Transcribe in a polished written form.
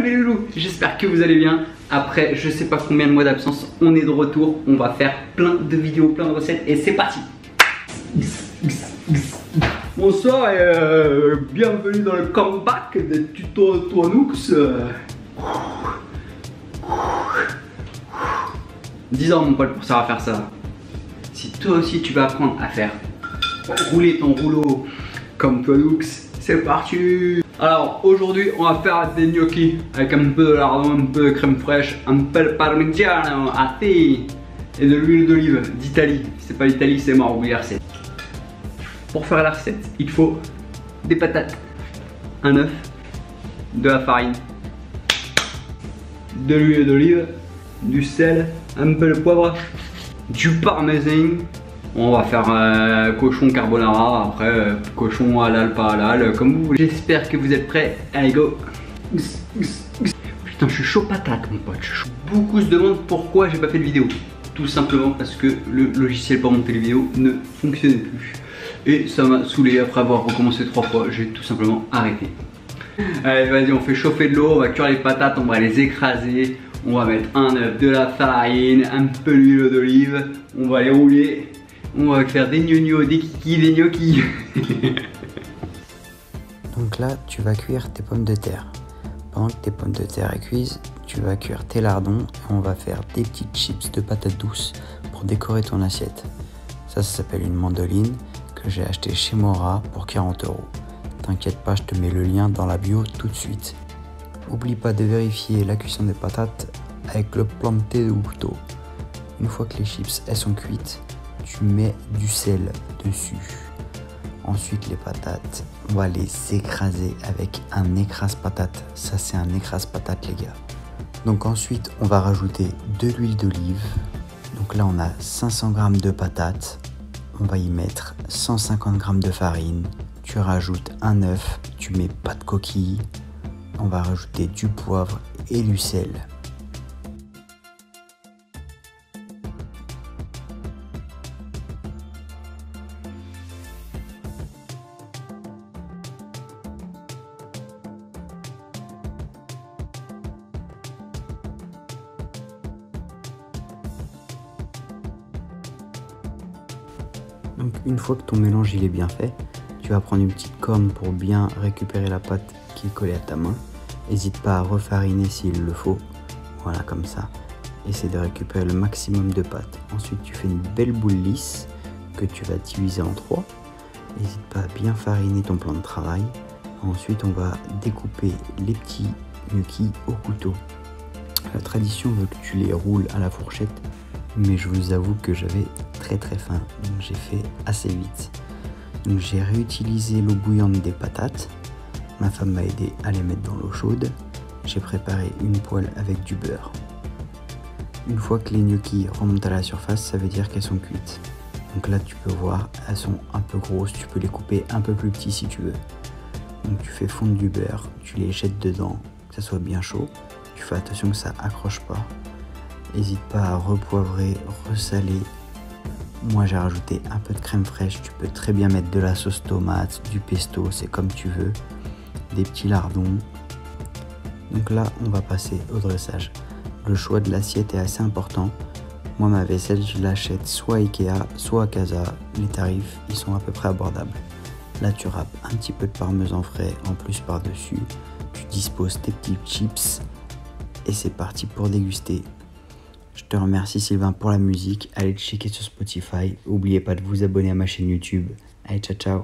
les loulous, j'espère que vous allez bien. Après je sais pas combien de mois d'absence, on est de retour. On va faire plein de vidéos, plein de recettes et c'est parti. Bonsoir et bienvenue dans le comeback des tutos Toanoux. 10 ans mon pote pour savoir faire ça. Si toi aussi tu vas apprendre à faire rouler ton rouleau comme Toanoux, c'est parti. Alors aujourd'hui on va faire des gnocchis avec un peu de lardon, un peu de crème fraîche, un peu de parmigiano à thé et de l'huile d'olive d'Italie. Si c'est pas l'Italie c'est mort, oubliez la recette. Pour faire la recette il faut des patates, un œuf, de la farine, de l'huile d'olive, du sel, un peu de poivre, du parmesan. On va faire cochon carbonara, après cochon halal, pas halal, comme vous voulez. J'espère que vous êtes prêts. Allez go. Putain je suis chaud patate mon pote. Beaucoup se demandent pourquoi j'ai pas fait de vidéo. Tout simplement parce que le logiciel pour monter les vidéos ne fonctionnait plus. Et ça m'a saoulé après avoir recommencé 3 fois. J'ai tout simplement arrêté. Allez vas-y, on fait chauffer de l'eau, on va cuire les patates, on va les écraser. On va mettre un œuf, de la farine, un peu d'huile d'olive. On va les rouler. On va faire des gnocchis, des kikis, des gnocchis. Donc là, tu vas cuire tes pommes de terre. Pendant que tes pommes de terre est cuisent, tu vas cuire tes lardons et on va faire des petites chips de patates douces pour décorer ton assiette. Ça s'appelle une mandoline que j'ai acheté chez Mora pour 40 €. T'inquiète pas, je te mets le lien dans la bio tout de suite. N'oublie pas de vérifier la cuisson des patates avec le planté au couteau. Une fois que les chips elles sont cuites, tu mets du sel dessus. Ensuite les patates, on va les écraser avec un écrase-patate. Ça c'est un écrase-patate les gars. Donc ensuite on va rajouter de l'huile d'olive. Donc là on a 500 g de patates. On va y mettre 150 g de farine. Tu rajoutes un œuf, tu mets pas de coquille. On va rajouter du poivre et du sel. Donc une fois que ton mélange il est bien fait, tu vas prendre une petite corne pour bien récupérer la pâte qui est collée à ta main. N'hésite pas à refariner s'il le faut. Voilà comme ça. Essaie de récupérer le maximum de pâte. Ensuite tu fais une belle boule lisse que tu vas diviser en 3. N'hésite pas à bien fariner ton plan de travail. Ensuite on va découper les petits gnocchis au couteau. La tradition veut que tu les roules à la fourchette, mais je vous avoue que j'avais très faim, donc j'ai fait assez vite. Donc j'ai réutilisé l'eau bouillante des patates. Ma femme m'a aidé à les mettre dans l'eau chaude. J'ai préparé une poêle avec du beurre. Une fois que les gnocchis remontent à la surface, ça veut dire qu'elles sont cuites. Donc là tu peux voir, elles sont un peu grosses, tu peux les couper un peu plus petits si tu veux. Donc tu fais fondre du beurre, tu les jettes dedans, que ça soit bien chaud. Tu fais attention que ça accroche pas. N'hésite pas à repoivrer, ressaler. Moi j'ai rajouté un peu de crème fraîche, tu peux très bien mettre de la sauce tomate, du pesto, c'est comme tu veux, des petits lardons. Donc là on va passer au dressage. Le choix de l'assiette est assez important. Moi ma vaisselle je l'achète soit Ikea, soit à Casa, les tarifs ils sont à peu près abordables. Là tu râpes un petit peu de parmesan frais en plus par dessus, tu disposes tes petits chips et c'est parti pour déguster. Je te remercie Sylvain pour la musique, allez checker sur Spotify, n'oubliez pas de vous abonner à ma chaîne YouTube. Allez ciao ciao.